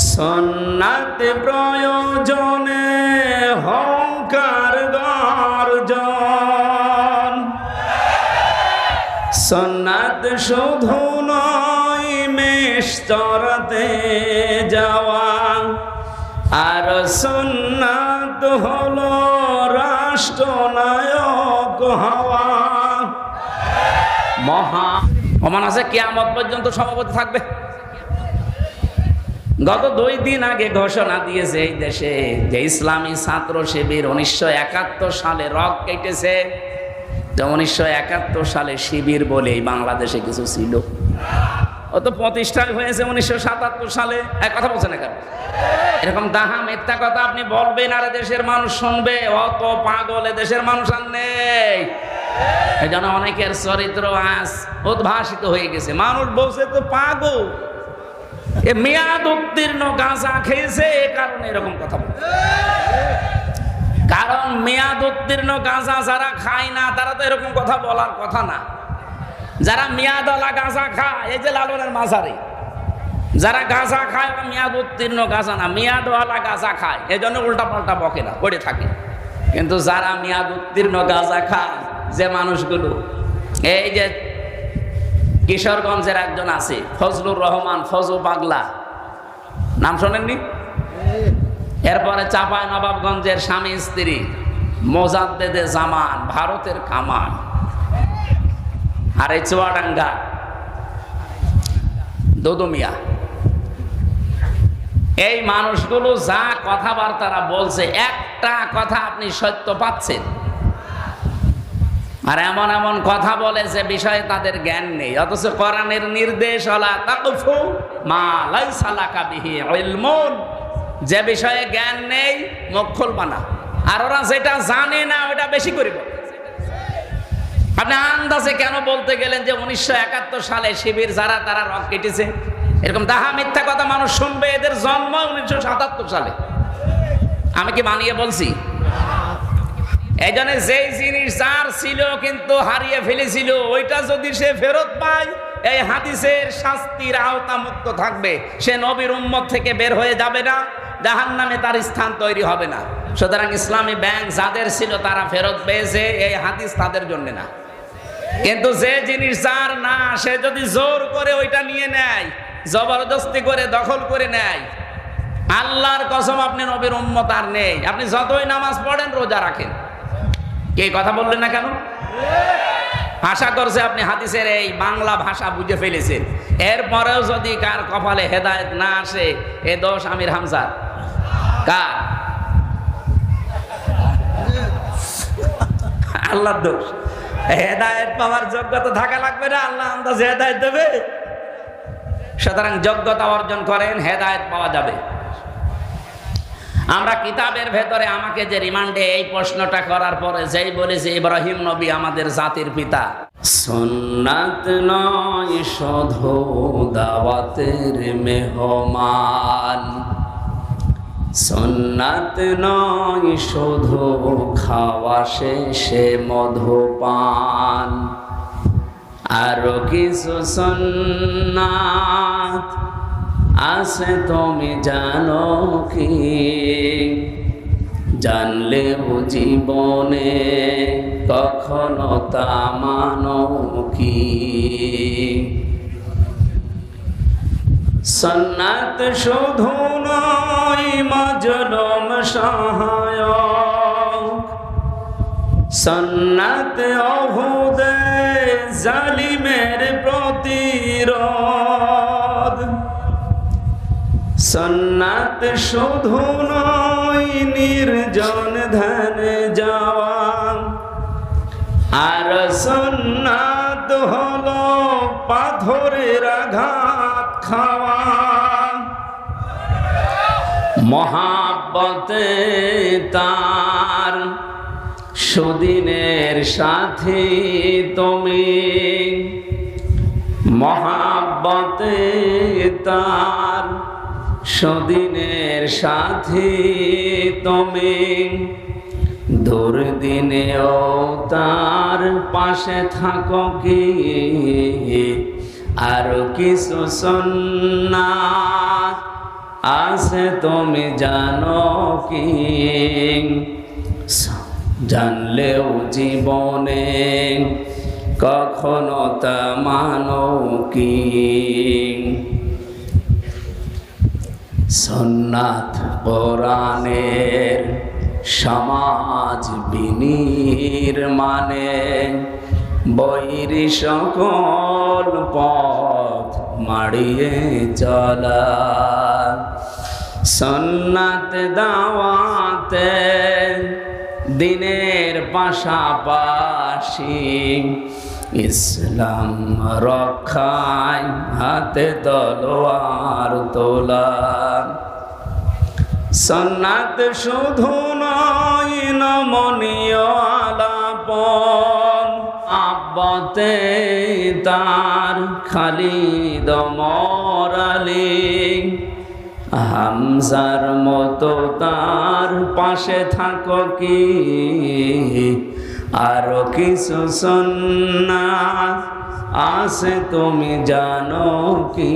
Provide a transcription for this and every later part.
সুন্নাত প্রয়োজনে হংকার গর্জন, সুন্নাত শুধু নয় মেষ চরাতে যাওয়া, আর সুন্নাত হলো রাষ্ট্রনায়ক হওয়া। মহা প্রমাণ আছে কিয়ামত পর্যন্ত সভাপতি থাকবে। গত 2 দিন আগে ঘোষণা দিয়েছে এই দেশে যে ইসলামী ছাত্র শিবির 1971 সালে রক কেটেছে। তো 1971 সালে শিবির বলে এই বাংলাদেশে কিছু ছিল, ও তো প্রতিষ্ঠা হয়েছে 1977 সালে। এক কথা বলছে না কেন? এরকম দাহা মিথ্যা কথা আপনি বলবেন আর দেশের মানুষ শুনবে? অত পাগল দেশের মানুষ আর নেই। এই জন্য অনেকের চরিত্র আজ উদ্ভাসিত হয়ে গেছে। মানুষ বলছে তো পাগল, এ মেয়াদ উত্তীর্ণ গাঁজা খেয়েছে, এ কারণে এরকম কথা বলছে। কারণ মেয়াদ উত্তীর্ণ গাঁজা যারা খায় না তারা তো এরকম কথা বলার কথা না। যারা মেয়াদওয়ালা গাঁজা খায়, এই যে লালনের মাঝারে যারা গাঁজা খায় ওরা মেয়াদ উত্তীর্ণ গাঁজা না, মেয়াদওয়ালা গাঁজা খায়, এই জন্য উল্টা পাল্টা বকে না, পড়ে থাকে। কিন্তু যারা মেয়াদ উত্তীর্ণ গাঁজা খায়, যে মানুষগুলো, এই যে কিশোরগঞ্জের একজন আছে ফজলুর রহমান, ফজু পাগলা, নাম শোনেননি? এরপরে চাঁপাইনবাবগঞ্জের স্বামী স্ত্রী মোজাদ্দেদে জামান, ভারতের কামান, আর এই চুয়াডাঙ্গা দুদুমিয়া। এই মানুষগুলো যা কথাবার্তারা বলছে, একটা কথা আপনি সত্য পাচ্ছেন, আর এমন এমন কথা বলে যে বিষয়ে তাদের জ্ঞান নেই। অথচ কোরআনের নির্দেশ হলা তাকফু মা লাইসা লাকা বিহি ইলমুন, যে বিষয়ে জ্ঞান নেই মুখ খুলবা না। আর ওরা যেটা জানে না ওটা বেশি করে বলে। আপনি আন্দাজে কেন বলতে গেলেন যে 1971 সালে শিবির যারা তারা রক কেটেছে? এরকম দাহা মিথ্যা কথা মানুষ শুনবে। এদের জন্ম 1977 সালে। আমি কি বানিয়ে বলছি? এই জন্য যেই জিনিস যার ছিল কিন্তু হারিয়ে ফেলেছিল, ওইটা যদি সে ফেরত পায় এই হাদিসের শাস্তির আওতা মুক্ত থাকবে। সে নবীর উম্মত থেকে বের হয়ে যাবে না, জাহান্নামে তার স্থান তৈরি হবে না। সুতরাং ইসলামী ব্যাংক যাদের ছিল তারা ফেরত পেয়েছে, এই হাদিস তাদের জন্য না। কিন্তু যে জিনিস যার না, সে যদি জোর করে ওইটা নিয়ে নেয়, জবরদস্তি করে দখল করে নেয়, আল্লাহর কসম আপনি নবীর উম্মত আর নেই। আপনি যতই নামাজ পড়েন, রোজা রাখেন, কে কথা বললেন না কেন? আশা করছে আপনি হাদিসের এই বাংলা ভাষা বুঝে ফেলেছেন। এরপরেও যদি কার কপালে হেদায়েত না আসে, এ দোষ আমির হামজার। কার? আল্লাহর দোষ। হেদায়েত পাওয়ার যোগ্যতা থাকা লাগবে না, আল্লাহ আন্দাজে হেদায়েত দেবে। সুতরাং যোগ্যতা অর্জন করেন, হেদায়েত পাওয়া যাবে। আমরা কিতাবের ভেতরে আমাকে যে রিমান্ডে এই প্রশ্নটা করার পরে যেই বলেছে ইব্রাহিম নবী আমাদের জাতির পিতা, সুন্নাত নয় শুধু দাওয়াতের মেহমান, সুন্নাত নয় শুধু খাওয়া শেষে মধুপান, আরো কিছু সুন্নাত আছে তুমি জানো কি? জানলেও জীবনে কখনো তা মানো কি? সুন্নাত শুধু নয় মাজলুম সহায়ক, সুন্নাত অহুদে জালিমের প্রতিরোধ, সুন্নাত শুধু নয় নির্জন ধ্যানে যাওয়া, আর সুন্নাত হলো পাথরের আঘাত খাওয়া। মহাব্বতে তার সুদিনের সাথী তুমি, মহাব্বতে তার সুদিনের সাথী তুমি, দুর্দিনেও তার পাশে থাকো কি? আর কিছু সুন্নাত আছে তুমি জানো কি, জানলেও জীবনে কখনো তা মানো কি। সুন্নাত কোরআনের সমাজ বিনির্মাণে বৈরী সকল পথ মাড়িয়ে চলা। সুন্নাত দাওয়াতে দিনের পাশাপাশি ইসলাম রক্ষায় হাতে তলোয়ার তোলা। সুন্নাত শুধু নয় নমনীয় আলাপন, আব্বতে তার খালিদ ওমর আলী, হামজার মতো তার পাশে থাকো কি, আরো কিছু সুন্নাত আছে তুমি জানো কি,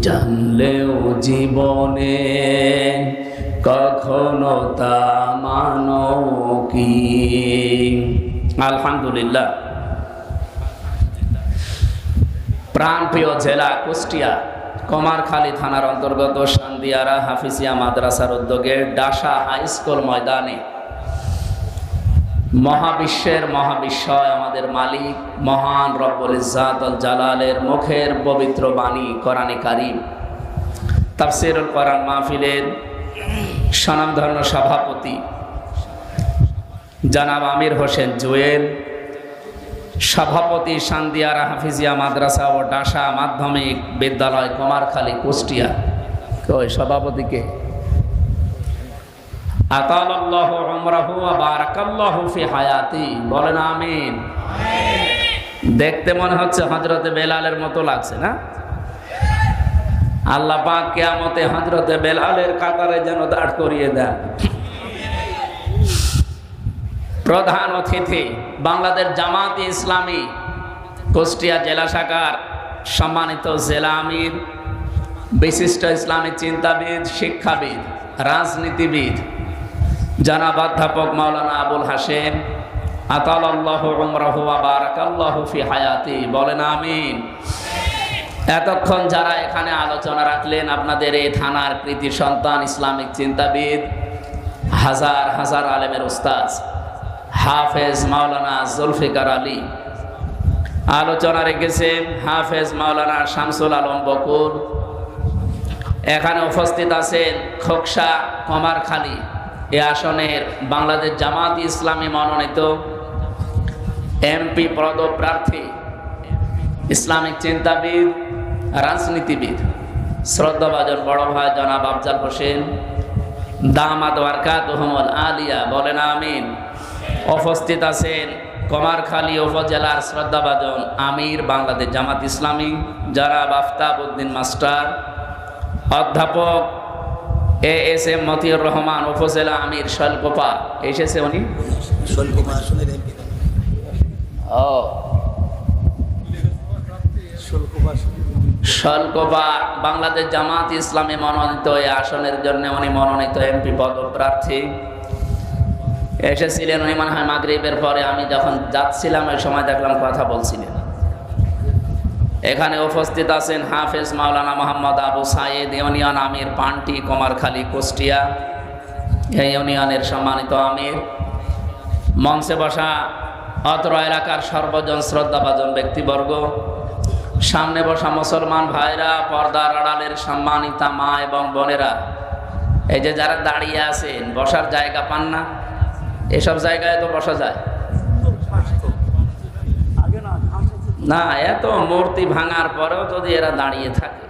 জানলেও জীবনে কখনো তা মানো কি। আলহামদুলিল্লাহ। প্রাণপ্রিয় জেলা কুষ্টিয়া কমারখালী থানার অন্তর্গত সান্দিয়ারা হাফিজিয়া মাদ্রাসার উদ্যোগে ডাসা হাই স্কুল ময়দানে মহাবিশ্বের মহাবিশ্বয় আমাদের মালিক মহান রব্বুল ইজ্জাত আল জালালের মুখের পবিত্র বাণী কোরআনে কারীম তাফসীরুল কোরআন মাহফিলের স্বনামধন্য সভাপতি জনাব আমির হোসেন জুয়েল, সভাপতি সান্দিয়ারা হাফিজিয়া মাদ্রাসা ও ডাসা মাধ্যমিক বিদ্যালয় কুমারখালী কুষ্টিয়া। ওই সভাপতিকে আতালাল্লাহু উমরাহু ওয়া বারাকাল্লাহু ফি হায়াতি, বলেন আমিন। দেখতে মনে হচ্ছে হযরতে বেলালের মতো লাগছে না? আল্লাহ পাক কিয়ামতে হযরতে বেলালের কাতারে যেন দাঁড় করিয়ে দেন। প্রধান অতিথি বাংলাদেশ জামাতে ইসলামী কুষ্টিয়া জেলা শাখার সম্মানিত জেলা আমির, বিশিষ্ট ইসলামী চিন্তাবিদ, শিক্ষাবিদ, রাজনীতিবিদ জনাব অধ্যাপক মাওলানা আবুল হাশেম, আতালাল্লাহু উমরাহু ওয়া বারাকাল্লাহু ফি হায়াতি, বলেন আমিন। এতক্ষণ যারা এখানে আলোচনা রাখলেন আপনাদের এই থানার কৃতি সন্তান, ইসলামিক চিন্তাবিদ, হাজার হাজার আলেমের উস্তাদ হাফেজ মাওলানা জুলফিকার আলী, আলোচনা রেখেছেন হাফেজ মাওলানা শামসুল আলম বকুর। এখানে উপস্থিত আছেন খোকসা কমারখালী এ আসনের বাংলাদেশ জামাতে ইসলামী মনোনীত এমপি পদপ্রার্থী, ইসলামিক চিন্তাবিদ, রাজনীতিবিদ, শ্রদ্ধাভাজন বড় ভাই জনাব আফজাল হোসেন দামাত বারকাতুহুমুল আলিয়া, বলেন আমিন। উপস্থিত আছেন কমারখালী উপজেলার শ্রদ্ধাভাজন আমির বাংলাদেশ জামাত ইসলামী জনাব আফতাব উদ্দিন মাস্টার, অধ্যাপক এএসএম মতিউর রহমান উপজেলা আমির শৈলকুপা এসেছে উনি শৈলকুপা বাংলাদেশ জামাত ইসলামী মনোনীত এই আসনের জন্য উনি মনোনীত এমপি পদপ্রার্থী এসেছিলেন। উনি মনে হয় মাগরিবের পরে, আমি যখন যাচ্ছিলাম ওই সময় দেখলাম কথা বলছিলেন। এখানে উপস্থিত আছেন হাফেজ মাওলানা মোহাম্মদ আবু সাইদ, ইউনিয়ন আমির পান্টি কুমারখালী কুষ্টিয়া, এই ইউনিয়নের সম্মানিত আমির। মঞ্চে বসা অত্র এলাকার সর্বজন শ্রদ্ধাভাজন ব্যক্তিবর্গ, সামনে বসা মুসলমান ভাইরা, পর্দার আড়ালের সম্মানিতা মা এবং বোনেরা, এই যে যারা দাঁড়িয়ে আছেন বসার জায়গা পান না, এসব জায়গায় তো বসা যায় না। এত মূর্তি ভাঙার পরেও যদি এরা দাঁড়িয়ে থাকে,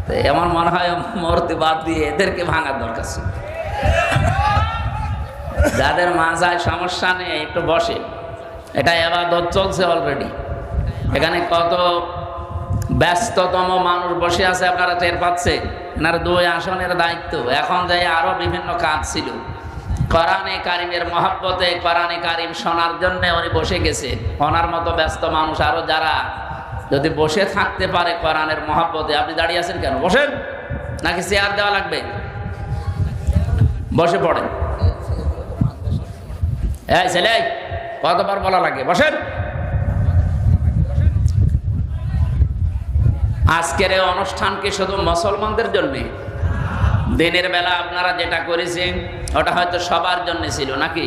তো এমন মনে হয় মূর্তি বাদ দিয়ে এদেরকে ভাঙার দরকার ছিল। যাদের মাঝায় সমস্যা নেই একটু বসে, এটা ইবাদত চলছে অলরেডি। এখানে কত ব্যস্ততম মানুষ বসে আছে আপনারা টের পাচ্ছেন। এনার 2 আসনের দায়িত্ব, এখন যে আরো বিভিন্ন কাজ ছিল। কোরআনে কারিমের মহব্বতে কোরআনে কারিম শোনার জন্য উনি বসে গেছে। ওনার মতো ব্যস্ত মানুষ আরো যারা যদি বসে থাকতে পারে কোরআনের মহব্বতে, আপনি দাঁড়িয়ে আছেন কেন? বসেন। নাকি চেয়ার দেওয়া লাগবে? বসে পড়েন। এই ছেলে, কতবার বলা লাগে বসেন। আজকের এই অনুষ্ঠান কি শুধু মুসলমানদের জন্য? দিনের বেলা আপনারা যেটা করেছেন ওটা হয়তো সবার জন্য ছিল নাকি?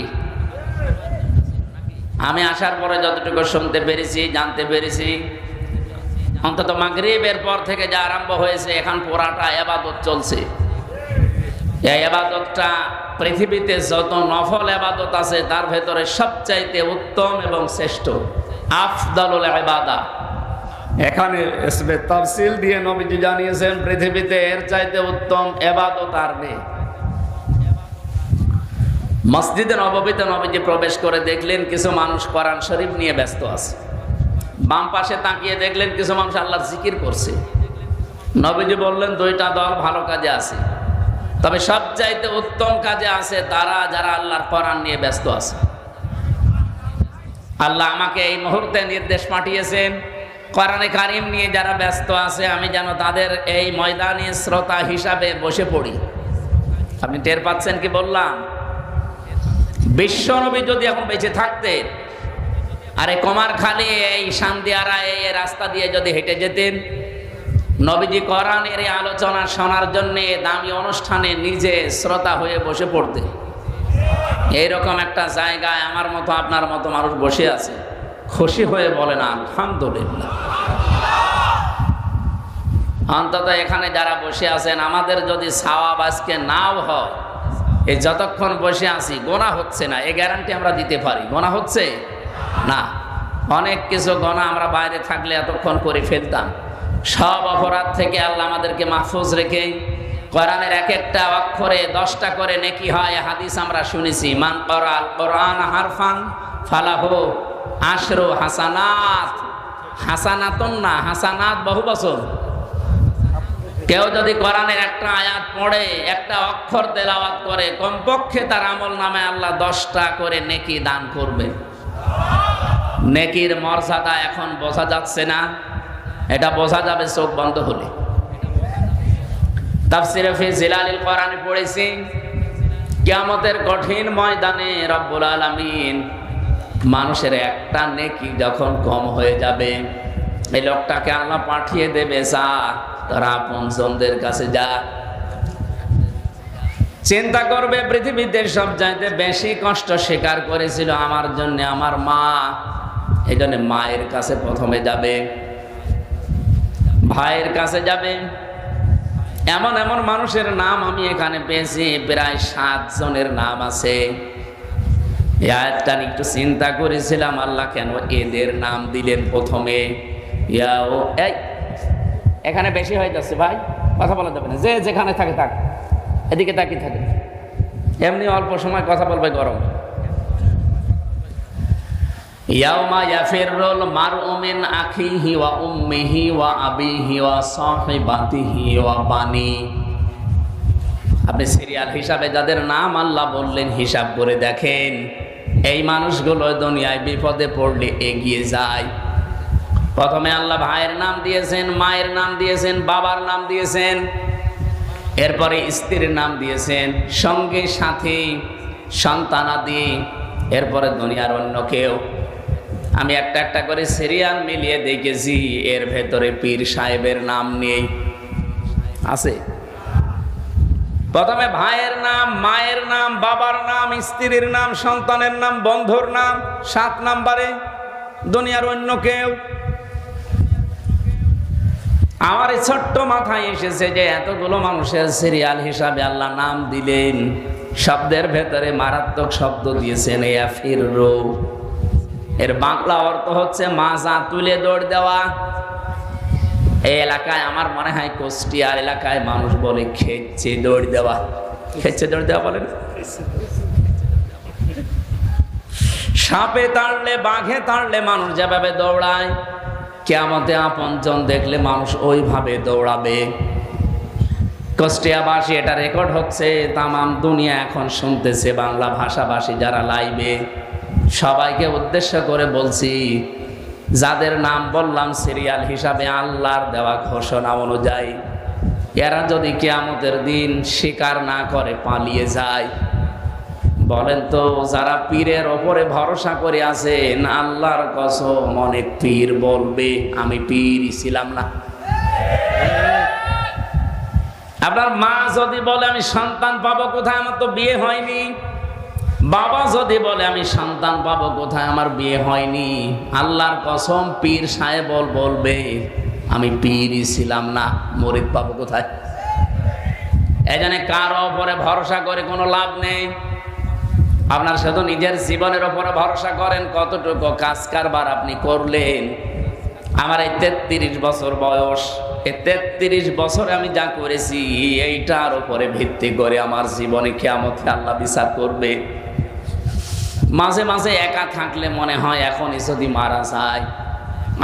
আমি আসার পরে যতটুকু শুনতে পেরেছি, জানতে পেরেছি, অন্তত মাগরিবের পর থেকে যা আরম্ভ হয়েছে এখন পুরাটা ইবাদত চলছে। এই ইবাদতটা পৃথিবীতে যত নফল ইবাদত আছে তার ভেতরে সবচাইতে উত্তম এবং শ্রেষ্ঠ, আফদালুল ইবাদা। এখানে ইসমে তাফসিল দিয়ে নবীজি জানিয়েছেন পৃথিবীতে এর চাইতে উত্তম ইবাদত আর নেই। মসজিদে নববীতে নবীজি প্রবেশ করে দেখলেন কিছু মানুষ কোরআন শরীফ নিয়ে ব্যস্ত আছে। বাম পাশে তাকিয়ে দেখলেন কিছু মানুষ আল্লাহর জিকির করছে। নবীজি বললেন দুইটা দল ভালো কাজে আছে, তবে সবচাইতে উত্তম কাজে আছে তারা যারা আল্লাহর কোরআন নিয়ে ব্যস্ত আছে। আল্লাহ আমাকে এই মুহূর্তে নির্দেশ পাঠিয়েছেন কোরআনে কারিম নিয়ে যারা ব্যস্ত আছে আমি যেন তাদের এই ময়দানে শ্রোতা হিসাবে বসে পড়ি। আপনি টের পাচ্ছেন কি বললাম? বিশ্বনবী যদি এখন বেঁচে থাকতেন আর এই কমারখালী এই শান্দিয়ারা এই রাস্তা দিয়ে যদি হেঁটে যেতেন, নবীজি কোরআনের এই আলোচনা শোনার জন্য দামি অনুষ্ঠানে নিজে শ্রোতা হয়ে বসে পড়তেন। এইরকম একটা জায়গায় আমার মতো আপনার মতো মানুষ বসে আছে, খুশি হয়ে বলেন আলহামদুলিল্লাহ। অন্তত এখানে যারা বসে আছেন আমাদের যদি সওয়াব আজকে নাও হয়, এই যতক্ষণ বসে আছি গোনা হচ্ছে না এই গ্যারান্টি আমরা দিতে পারি। গোনা হচ্ছে না, অনেক কিছু গোনা আমরা বাইরে থাকলে এতক্ষণ করে ফেলতাম। সব অপরাধ থেকে আল্লাহ আমাদেরকে মাহফুজ রেখে কোরআনের এক একটা অক্ষরে 10টা করে নেকি হয়। হাদিস আমরা শুনেছি, মান ক্বারাআল কোরআন হারফান ফালাহু আশরু হাসানাত। হাসানাতুন না, হাসানাত বহু বছর। কেউ যদি কোরআনের একটা আয়াত পড়ে, একটা অক্ষর তেলাওয়াত করে, কমপক্ষে তার আমল নামে আল্লাহ 10টা করে নেকি দান করবে। নেকির মর্যাদা এখন বোঝা যাচ্ছে না, এটা বোঝা যাবে চোখ বন্ধ হলে। তাফসীরে ফি জিলালিল কোরআনে পড়েছি কিয়ামতের কঠিন ময়দানে রব্বুল আলামিন মানুষের একটা নেকি যখন কম হয়ে যাবে, এই লোকটাকে আল্লাহ পাঠিয়ে দেবে, যা তারা আপনজনদের কাছে যা। চিন্তা করবে পৃথিবীতে সবচাইতে বেশি কষ্ট স্বীকার করেছিল আমার জন্য আমার মা, এই জন্য মায়ের কাছে প্রথমে যাবে, ভাইয়ের কাছে যাবে। এমন এমন মানুষের নাম আমি এখানে পেয়েছি, প্রায় 7 জনের নাম আছে। এই আয়াতটা একটু চিন্তা করেছিলাম, আল্লাহ কেন এদের নাম দিলেন প্রথমে। এখানে বেশি হয়ে যাচ্ছে ভাই, কথা বলা যাবে না, যে যেখানে থাকে থাক, এদিকে তাকিয়ে থাকে। এমনি অল্প সময় কথা বলবে গরম। ইয়াউমা ইয়াফিরুল মারউ মিন আখিহি ওয়া উম্মিহি ওয়া আবিহি ওয়া সাহিবাতিহি ওয়া বানি। আপনি সিরিয়াল হিসাবে যাদের নাম আল্লাহ বললেন হিসাব করে দেখেন, এই মানুষগুলো দুনিয়ায় বিপদে পড়লে এগিয়ে যায়। প্রথমে আল্লাহ ভাইয়ের নাম দিয়েছেন, মায়ের নাম দিয়েছেন, বাবার নাম দিয়েছেন, এরপরে স্ত্রীর নাম দিয়েছেন, সঙ্গে সাথী সন্তানাদি, এরপরে দুনিয়ার অন্য কেউ। আমি একটা একটা করে সিরিয়াল মিলিয়ে দেখেছি, এর ভেতরে পীর সাহেবের নাম নেই, আছে। প্রথমে ভাইয়ের নাম, মায়ের নাম, বাবার নাম, স্ত্রীর নাম, সন্তানের নাম, বন্ধুর নাম, 7 নম্বরে দুনিয়ার অন্য কেউ। আমার এই ছোট্ট মাথায় এসেছে যে এতগুলো মানুষের সিরিয়াল হিসাবে আল্লাহ নাম দিলেন, শব্দের ভেতরে মারাত্মক শব্দ দিয়েছেন ইয়াফিরু। এর বাংলা অর্থ হচ্ছে মাজা তুলে দৌড় দেওয়া। এই এলাকায় আমার মনে হয় কুষ্টিয়ার এলাকায় মানুষ বলে খেচ্ছে দৌড় দেওয়া। খেচ্ছে দৌড় দেওয়া বলে না? সাপে তাড়লে, বাঘে তাড়লে মানুষ যেভাবে দৌড়ায়, কিয়ামতে আপনজন দেখলে মানুষ ওইভাবে দৌড়াবে। কুষ্টিয়াবাসী, এটা রেকর্ড হচ্ছে, তামাম দুনিয়া এখন শুনতেছে, বাংলা ভাষাভাষী যারা লাইভে, সবাইকে উদ্দেশ্য করে বলছি, যাদের নাম বললাম সিরিয়াল হিসাবে আল্লাহর দেওয়া ঘোষণা অনুযায়ী এরা যদি কিয়ামতের দিন স্বীকার না করে পালিয়ে যায়, বলেন তো যারা পীরের ওপরে ভরসা করে আছেন, আল্লাহর কসম অনেক পীর বলবে আমি পীরই ছিলাম না। আপনার মা যদি বলে আমি সন্তান পাবো কোথায়, আমার তো বিয়ে হয়নি, বাবা যদি বলে আমি সন্তান পাবো কোথায়, আমার বিয়ে হয়নি, আল্লাহর কসম পীর সাহেব বলবে আমি পীরই ছিলাম না, মরিদ পাবো কোথায়। এই জন্য কারো ওপরে ভরসা করে কোনো লাভ নেই। আপনার শুধু নিজের জীবনের ওপরে ভরসা করেন, কতটুকু কাজ কারবার আপনি করলেন। আমার এই 33 বছর বয়স, এই 33 বছরে আমি যা করেছি এইটার উপরে ভিত্তি করে আমার জীবনে কিয়ামতে আল্লাহ বিচার করবে। মাঝে মাঝে একা থাকলে মনে হয় এখনই যদি মারা যায়,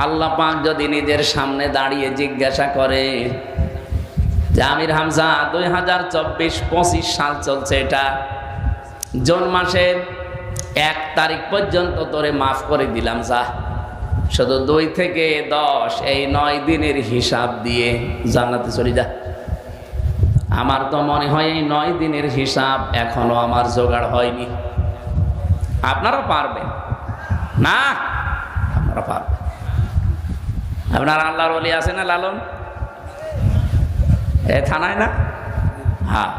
আল্লাহ পাক যদি নিজের সামনে দাঁড়িয়ে জিজ্ঞাসা করে যে আমির হামজা 2024-25 সাল চলছে, এটা জুন মাসের 1 তারিখ পর্যন্ত তোরে মাফ করে দিলাম, যা শুধু 2 থেকে 10 এই 9 দিনের হিসাব দিয়ে জান্নাতে চলে যা। আমার তো মনে হয় এই 9 দিনের হিসাব এখনো আমার জোগাড় হয়নি। আপনারা পারবেন না? আপনারা পারবেন। আপনার আল্লাহর ওলি আছে না লালন, এ থানায় না? হ্যাঁ,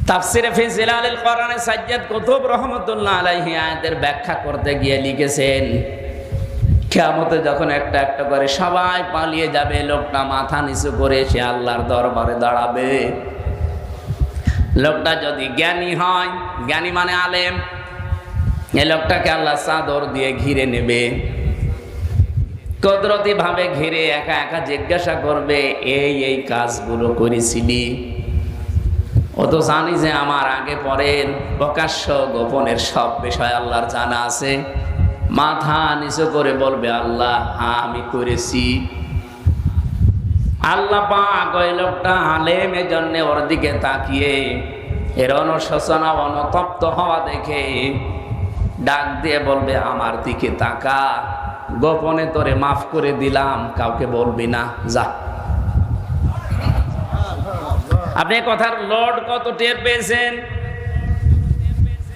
তাফসিরে ফি জিলালিল কোরআনে সাজ্জাদ কুতুব রাহমাতুল্লাহ আলাইহি আয়াতের ব্যাখ্যা করতে গিয়ে লিখেছেন, কিয়ামতে যখন একটা একটা করে সবাই পালিয়ে যাবে, লোকটা মাথা নিচু করে সে আল্লাহর দরবারে দাঁড়াবে। লোকটা যদি জ্ঞানী হয়, জ্ঞানী মানে আলেম, এই লোকটাকে আল্লাহ চাদর দিয়ে ঘিরে নেবে, কুদরতি ভাবে ঘিরে একা একা জিজ্ঞাসা করবে এই কাজগুলো করেছিলি? ও তো জানি যে আমার আগে পরের প্রকাশ্য গোপনের সব বিষয় আল্লাহর জানা আছে। মাথা নিচু করে বলবে আল্লাহ আমি করেছি। আল্লাহ পাক ওই লোকটা আলেম, এজন্য ওর দিকে তাকিয়ে এর অনুশোচনা অনুতপ্ত হওয়া দেখে ডাক দিয়ে বলবে আমার দিকে তাকা, গোপনে তোরে মাফ করে দিলাম, কাউকে বলবি না, যা। আপনি কথার লোড কত টের পেয়েছেন?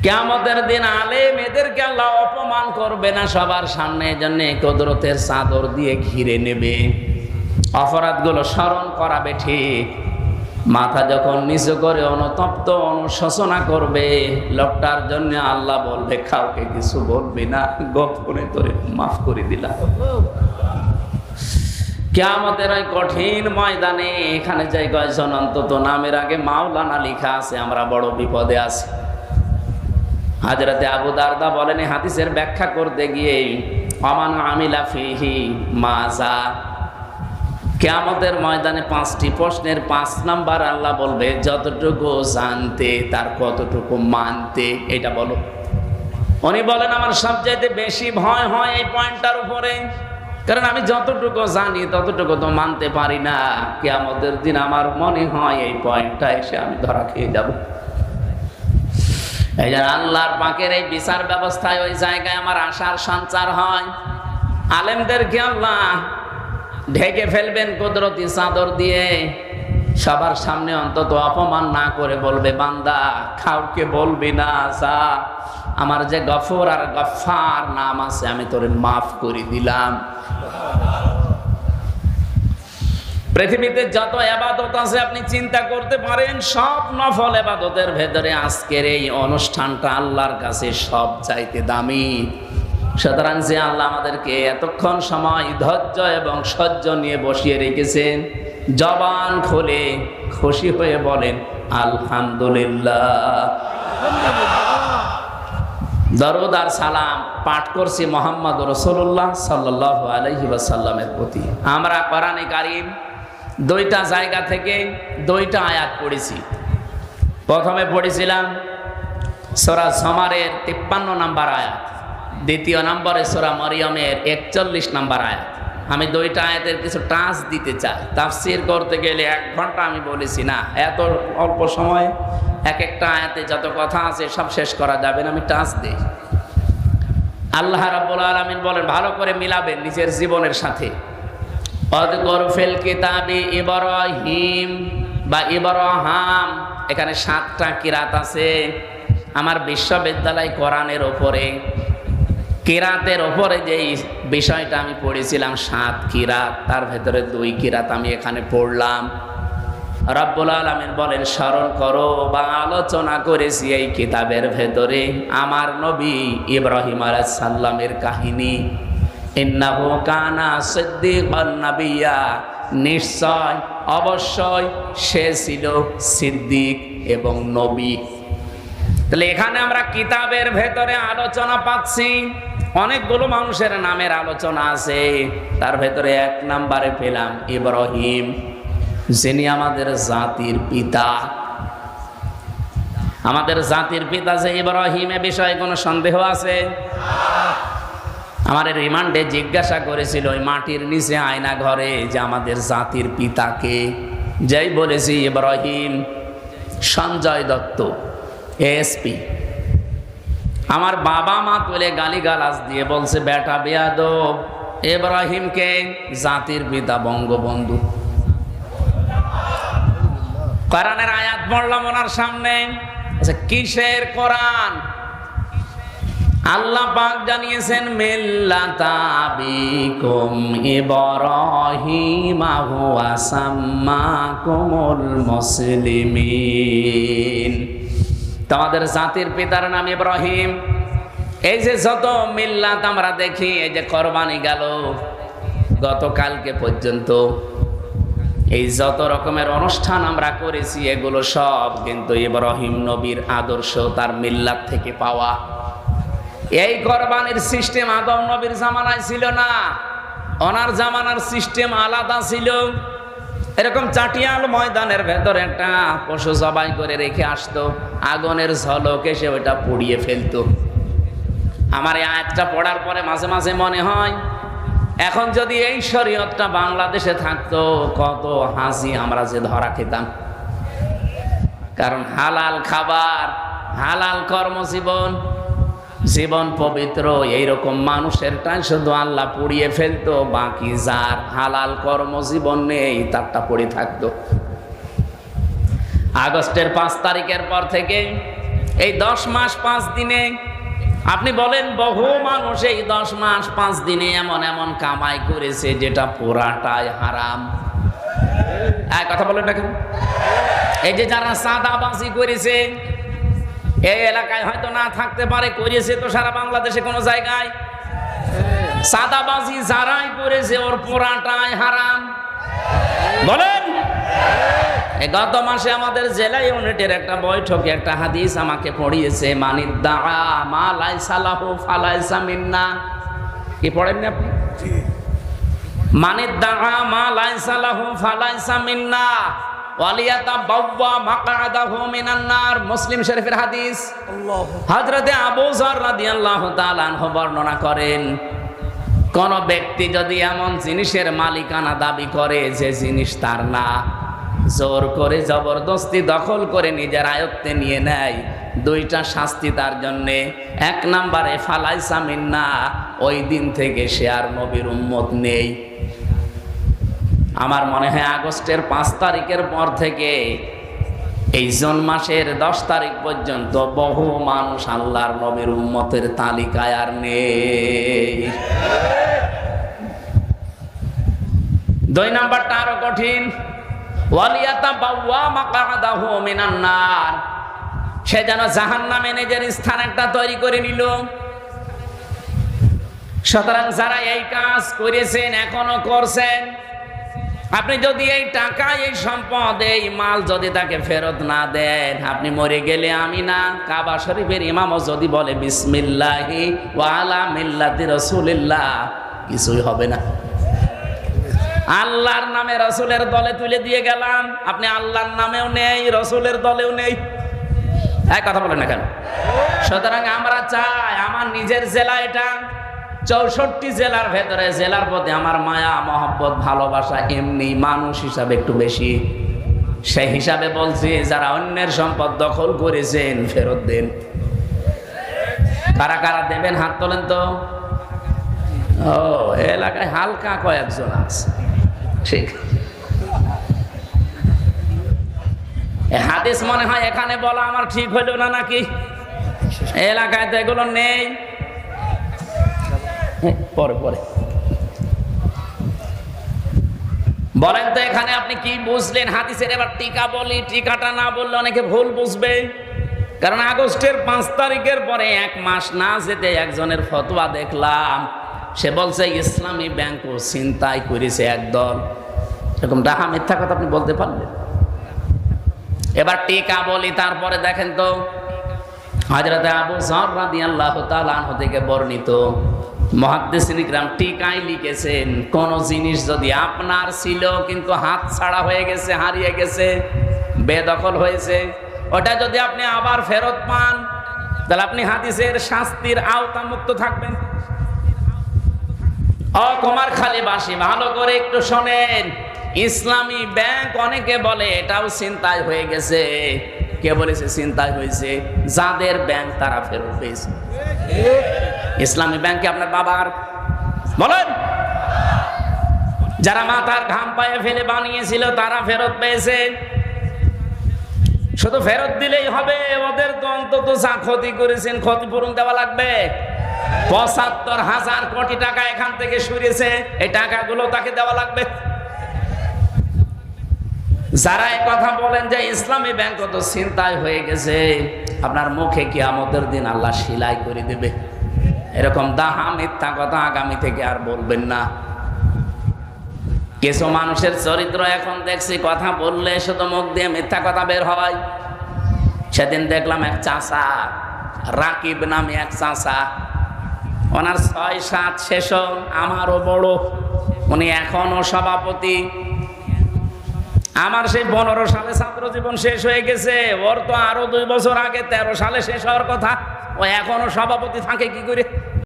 কিয়ামতের দিন আলেম এদেরকে আল্লাহ অপমান করবে না সবার সামনে, জন্য কুদরতের চাদর দিয়ে ঘিরে নেবে, অপরাধগুলো স্মরণ করাবে ঠিক। মাথা যখন নিচু করে অনুতপ্ত অনুশোচনা করবে, লোকটার জন্য আল্লাহ বলবে কাউকে কিছু বলবি না, গোপনে তোরে মাফ করে দিলাম। কিয়ামতের ওই কঠিন ময়দানে এখানে যাই কয়েকজন অন্তত নামের আগে মাওলানা লেখা আছে, আমরা বড় বিপদে আছি। হযরতে আবু দারদা বলেন এই হাদিসের ব্যাখ্যা করতে গিয়ে, আমান আমিলা ফিহি মাজা, কিয়ামতের ময়দানে 5টি প্রশ্নের 5 নাম্বার আল্লাহ বলবে যতটুকু জানতে তার কতটুকু মানতে, এটা বলো। উনি বলেন আমার সবচাইতে বেশি ভয় হয় এই পয়েন্টটার উপরে, কারণ আমি যতটুকু জানি ততটুকু তো মানতে পারি না। কিয়ামতের দিন আমার মনে হয় এই পয়েন্টটা এসে আমি ধরা খেয়ে যাব। এই যে আল্লাহর পাকের এই বিচার ব্যবস্থায় ওই জায়গায় আমার আশার সঞ্চার হয়। আলেমদেরকে আল্লাহ ঢেকে ফেলবেন কুদরতি চাদর দিয়ে, সবার সামনে অন্তত অপমান না করে বলবে বান্দা কাউকে বলবি না, যা, আমার যে গফুর আর গফফার নাম আছে আমি তোরে মাফ করে দিলাম। পৃথিবীতে যত ইবাদত আছে আপনি চিন্তা করতে পারেন, সব নফল ইবাদতের ভেতরে আজকের এই অনুষ্ঠানটা আল্লাহর কাছে সব চাইতে দামি। সুতরাং যে আল্লাহ আমাদেরকে এতক্ষণ সময় ধৈর্য এবং সহ্য নিয়ে বসিয়ে রেখেছেন, জবান খুলে খুশি হয়ে বলেন আলহামদুলিল্লাহ। দরুদ আর সালাম পাঠ করছি মুহাম্মদ রাসূলুল্লাহ সাল্লাল্লাহু আলাইহি ওয়াসাল্লামের প্রতি। আমরা কোরআনে কারীম 2টা জায়গা থেকে 2টা আয়াত পড়েছি। প্রথমে পড়েছিলাম সূরা জুমারের 53 নম্বর আয়াত, দ্বিতীয় নম্বরে সূরা মরিয়মের 41 নম্বর আয়াত। আমি 2টা আয়াতের কিছু টাচ দিতে চাই। তাফসীর করতে গেলে 1 ঘন্টা আমি বলেছি না, এত অল্প সময় এক একটা আয়াতে যত কথা আছে সব শেষ করা যাবে না, আমি টাচ দিই। আল্লাহ রাব্বুল আলামিন বলেন, ভালো করে মিলাবেন নিজের জীবনের সাথে। অযকুর ফিল কিতাবি ইব্রাহিম বা ইব্রাহাম, এখানে 7টা কিরাত আছে। আমার বিশ্ববিদ্যালয় কোরআনের ওপরে কিরাতের ওপরে যে বিষয়টা আমি পড়েছিলাম 7 কিরাত, তার ভেতরে 2 কিরাত আমি এখানে পড়লাম। রব্বুল আলামিন বলেন, স্মরণ করো বা আলোচনা করেছি এই কিতাবের ভেতরে আমার নবী ইব্রাহিম আলাইহিস সালামের কাহিনী। ইন্নাহু কানা সিদ্দীকান নাবিয়্যা, নিশ্চয় অবশ্যই সে ছিল সিদ্দিক এবং নবী। তাহলে এখানে আমরা কিতাবের ভেতরে আলোচনা পাচ্ছি, অনেকগুলো মানুষের নামের আলোচনা আছে, তার ভেতরে 1 নম্বরে পেলাম ইব্রাহিম, যিনি আমাদের জাতির পিতা। আমাদের জাতির পিতা যে ইব্রাহিম, এ বিষয়ে কোনো সন্দেহ আছে? আমার রিমান্ডে জিজ্ঞাসা করেছিল ওই মাটির নিচে আয়না ঘরে যে আমাদের জাতির পিতাকে, যাই বলেছি ইব্রাহিম। সঞ্জয় দত্ত এএসপি, আমার বাবা মা তুলে গালিগালাজ দিয়ে বলছে, বেটা বেয়াদব, ইব্রাহিমকে জাতির পিতা বঙ্গবন্ধু। কোরআনের আয়াত পড়লাম ওনার সামনে। আচ্ছা, কিসের কোরআন? আল্লাহ পাক জানিয়েছেন, মিল্লাতা আবিকুম ইব্রাহিম হুয়া সাম্মাকুমুল মুসলিমিন। তোমাদের জাতির পিতার নাম ইব্রাহিম। এই যে যত মিল্লাত আমরা দেখি, এই যে কোরবানি গেল গতকালকে পর্যন্ত, এই যত রকমের অনুষ্ঠান আমরা করেছি, এগুলো সব কিন্তু ইব্রাহিম নবীর আদর্শ, তার মিল্লাত থেকে পাওয়া। এই কোরবানির সিস্টেম আদম নবীর জামানায় ছিল না, ওনার জামানার সিস্টেম আলাদা ছিল। এরকম চাটিয়াল ময়দানের ভেতরে একটা পশু জবাই করে রেখে আসতো, আগুনের ঝলক এসে ওইটা পুড়িয়ে ফেলতো। আমার এই আয়াতটা পড়ার পরে মাঝে মাঝে মনে হয়, এখন যদি এই শরীয়তটা বাংলাদেশে থাকতো, কত হাসি আমরা যে ধরা খেতাম। কারণ হালাল খাবার, হালাল কর্মজীবন, জীবন পবিত্র, এইরকম মানুষেরটাই শুধু আল্লাহ পুড়িয়ে ফেলতো, বাকি যার হালাল কর্মজীবন নেই তারটা পড়ে থাকতো। আগস্টের 5 তারিখের পর থেকে এই 10 মাস 5 দিনে, আপনি বলেন বহু মানুষ এই 10 মাস 5 দিনে এমন এমন কামাই করেছে যেটা পুরাটাই হারাম। কথা বলেন না কেন? এই যে যারা চাঁদাবাজি করেছে, এই এলাকায় হয়তো না থাকতে পারে, করেছে তো সারা বাংলাদেশে কোনো জায়গায়। চাঁদাবাজি যারাই করেছে ওর পুরাটাই হারাম। বলেন, গত মাসে আমাদের জেলা ইউনিটের একটা বৈঠকে একটা হাদিস আমাকে পড়িয়েছে, মানিদ্দা মা লাইসা লাহু ফালাইসা মিন্না। কি পড়েননি আপনি? মানিদ্দা মা লাইসা লাহু ফালাইসা মিন্না ওয়ালিয়াতাবাওয়া মাকআদাহু মিনান নার। মুসলিম শরীফের হাদিস। হযরতে আবু যর রাদিয়াল্লাহু তাআলা আনহু বর্ণনা করেন, কোন ব্যক্তি যদি এমন জিনিসের মালিকানা দাবি করে যে জিনিস তার না, জোর করে জবরদস্তি দখল করে নিজের আয়ত্তে নিয়ে নেয়, 2টা শাস্তি তার জন্যে। 1 নম্বরে ফালাইসা মিন্না, ওই দিন থেকে সে আর নবীর উম্মত নেই। আমার মনে হয় আগস্টের 5 তারিখের পর থেকে এই জুন মাসের 10 তারিখ পর্যন্ত বহু মানুষ আল্লাহর নবীর উম্মতের তালিকায় আর নেই। 2 নাম্বারটা আরো কঠিন, ওয়ালিয়াতাবাওয়া মাকআদাহু মিনান নার। সে যেন জাহান্নামে নিজের স্থান একটা তৈরি করে নিল। সুতরাং যারা এই কাজ করেছেন, এখনো করছেন, আপনি যদি এই টাকা, এই সম্পদ, এই মাল যদি তাকে ফেরত না দেন, আপনি মরে গেলে আমি না, কাবা শরীফের ইমামও যদি বলে বিসমিল্লাহি ওয়া আলা মিল্লাতি রাসূলিল্লাহ, কিছুই হবে না। আল্লাহর নামে রাসূলের দলে তুলে দিয়ে গেলাম, আপনি আল্লাহর নামেও নেই, রাসূলের দলেও নেই। এক কথা বলেন না কেন? সুতরাং আমরা চাই, আমার নিজের জেলা এটা, 64 জেলার ভেতরে জেলার প্রতি আমার মায়া মহব্বত ভালোবাসা এমনি মানুষ হিসাবে একটু বেশি। সেই হিসাবে বলছি, যারা অন্যের সম্পদ দখল করেছেন ফেরত দেন। কারা কারা দেবেন হাত তোলেন তো। ও এলাকায় হালকা কয়েকজন আছে, ঠিক। হাদিস মনে হয় এখানে বলা আমার ঠিক হইল না নাকি? এলাকায় তো এগুলো নেই। পরে পরে বলেন তো এখানে আপনি কি বুঝলেন হাদিসের? এবার টিকা বলি, টিকাটা না বললে অনেকে ভুল বুঝবে। কারণ আগস্টের 5 তারিখের পরে 1 মাস না যেতে একজনের ফতোয়া দেখলাম, সে বলছে ইসলামী ব্যাংকও ছিনতাই করেছে একদল। এরকম ডাহা মিথ্যা কথা আপনি বলতে পারবেন? এবার টিকা বলি, তারপরে দেখেন তো হযরত আবু যর রাদিয়াল্লাহু তাআলা আনহু থেকে বর্ণিত, মুহাদ্দিসিন ইকরাম টিকায় লিখেছেন, কোন জিনিস যদি আপনার ছিল কিন্তু হাত ছাড়া হয়ে গেছে, হারিয়ে গেছে, বেদখল হয়েছে, ওটা যদি আপনি আবার ফেরত পান তাহলে আপনি হাদিসের শাস্তির আওতা মুক্ত থাকবেন। ও কুমার খালি বাসী, ভালো করে একটু শোনেন। ইসলামী ব্যাংক অনেকে বলে এটাও ছিনতাই হয়ে গেছে। কে বলেছে ছিনতাই হয়েছে? যাদের ব্যাংক তারা ফেরত পেয়েছে। ইসলামী ব্যাংকে আপনার বাবার বলেন, যারা মাথার ঘাম পায়ে ফেলে বানিয়েছিল তারা ফেরত পেয়েছে। শুধু ফেরত দিলেই হবে? ওদের তো অন্তত যা ক্ষতি করেছেন ক্ষতিপূরণ দেওয়া লাগবে। ৭৫,০০০ কোটি টাকা এখান থেকে সরিয়েছে, এই টাকাগুলো তাকে দেওয়া লাগবে। যারা এই কথা বলেন যে ইসলামী ব্যাংক তো ছিনতাই হয়ে গেছে, আপনার মুখে কিয়ামতের দিন আল্লাহ সিলাই করে দেবে। এরকম দাহা মিথ্যা কথা আগামী থেকে আর বলবেন না। কিছু মানুষের চরিত্র এখন দেখছি, কথা বললে শুধু মুখ দিয়ে মিথ্যা কথা বের হয়। সেদিন দেখলাম এক চাচা, রাকিব নামে এক চাচা, ওনার ৬-৭ সেশন, আমারও বড়, উনি এখনো সভাপতি। আমার সেই 15 সালে ছাত্র জীবন শেষ হয়ে গেছে, ওর তো আরো 2 বছর আগে 13 সালে শেষ হওয়ার কথা। ও এখনো সভাপতি থাকে কি করে?